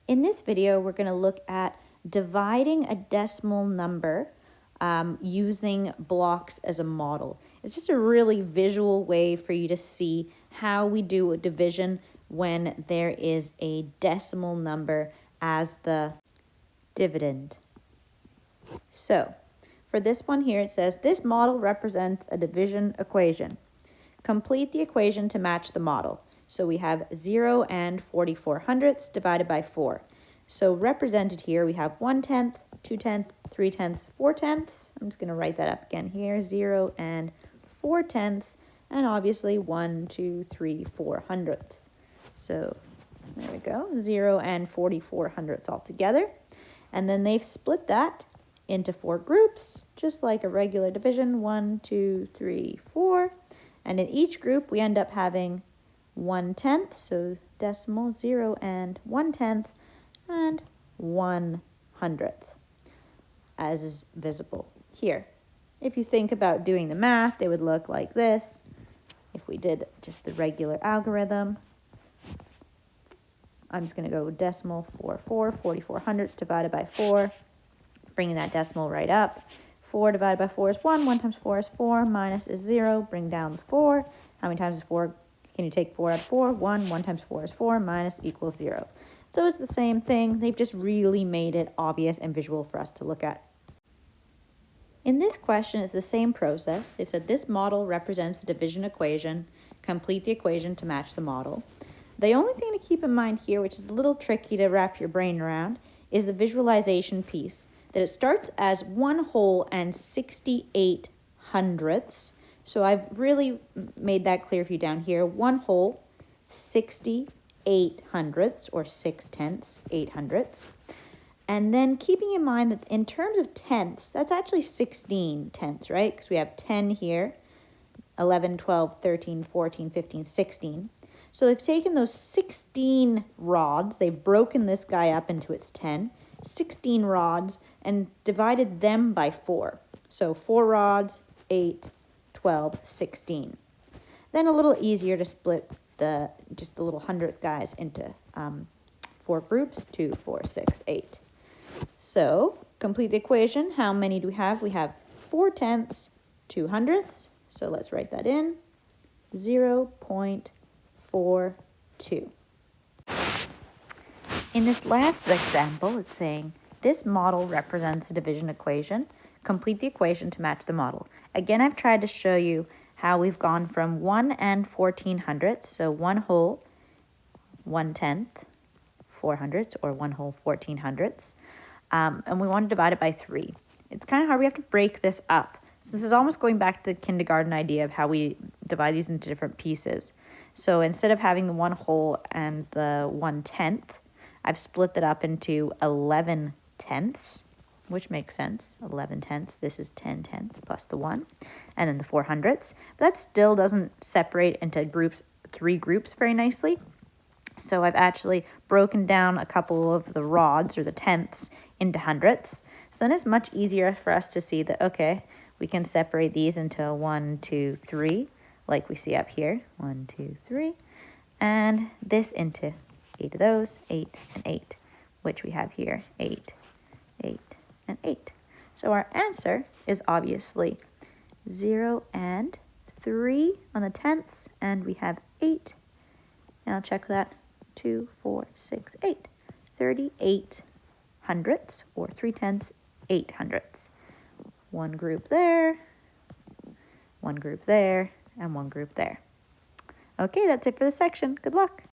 In this video, we're going to look at dividing a decimal number using blocks as a model. It's just a really visual way for you to see how we do a division when there is a decimal number as the dividend. So, for this one here, it says, this model represents a division equation. Complete the equation to match the model. So we have 0 and 44 hundredths divided by 4. So represented here, we have 1/10, 2/10, 3/10, 4/10. I'm just going to write that up again here, 0 and 4/10, and obviously 1, 2, 3, 4 hundredths. So there we go, 0 and 44 hundredths all together. And then they've split that into 4 groups, just like a regular division, 1, 2, 3, 4. And in each group, we end up having 1/10, so decimal 0 and 1/10, and 1/100th, as is visible here. If you think about doing the math, they would look like this. If we did just the regular algorithm, I'm just going to go decimal 44 hundredths divided by 4, bringing that decimal right up. 4 divided by 4 is 1, 1 times 4 is 4, minus is 0, bring down the 4. How many times is 4? Can you take 4 out of 4? 1. 1 times 4 is 4, minus equals 0. So it's the same thing. They've just really made it obvious and visual for us to look at. In this question, it's the same process. They've said this model represents the division equation. Complete the equation to match the model. The only thing to keep in mind here, which is a little tricky to wrap your brain around, is the visualization piece. That it starts as 1 whole and 68 hundredths. So I've really made that clear for you down here. 1 whole, 68 hundredths, or 6/10, 8 hundredths. And then keeping in mind that in terms of tenths, that's actually 16 tenths, right? Because we have 10 here, 11, 12, 13, 14, 15, 16. So they've taken those 16 rods, they've broken this guy up into its 16 rods, and divided them by 4. So 4 rods, 8, 12, 16. Then a little easier to split just the little hundredth guys into 4 groups, 2, 4, 6, 8. So complete the equation. How many do we have? We have 4/10, 2 hundredths. So let's write that in, 0.42. In this last example, it's saying, this model represents a division equation. Complete the equation to match the model. Again, I've tried to show you how we've gone from 1 and 14 hundredths, so 1 whole, 1/10, 4 hundredths, or 1 whole 14 hundredths. And we want to divide it by 3. It's kind of hard. We have to break this up. So this is almost going back to the kindergarten idea of how we divide these into different pieces. So instead of having the 1 whole and the 1/10, I've split that up into 11 tenths, which makes sense. 11 tenths. This is 10 tenths plus the 1, and then the 4 hundredths. But that still doesn't separate into 3 groups very nicely. So I've actually broken down a couple of the rods, or the tenths, into hundredths. So then it's much easier for us to see that, okay, we can separate these into 1, 2, 3, like we see up here. 1, 2, 3. And this into 8 of those, 8 and 8, which we have here, 8, 8, and 8. So our answer is obviously 0 and 3 on the tenths, and we have 8. And I'll check that, 2, 4, 6, 8. 38 hundredths, or 3/10, 8 hundredths. One group there, one group there, and one group there. Okay, that's it for this section. Good luck.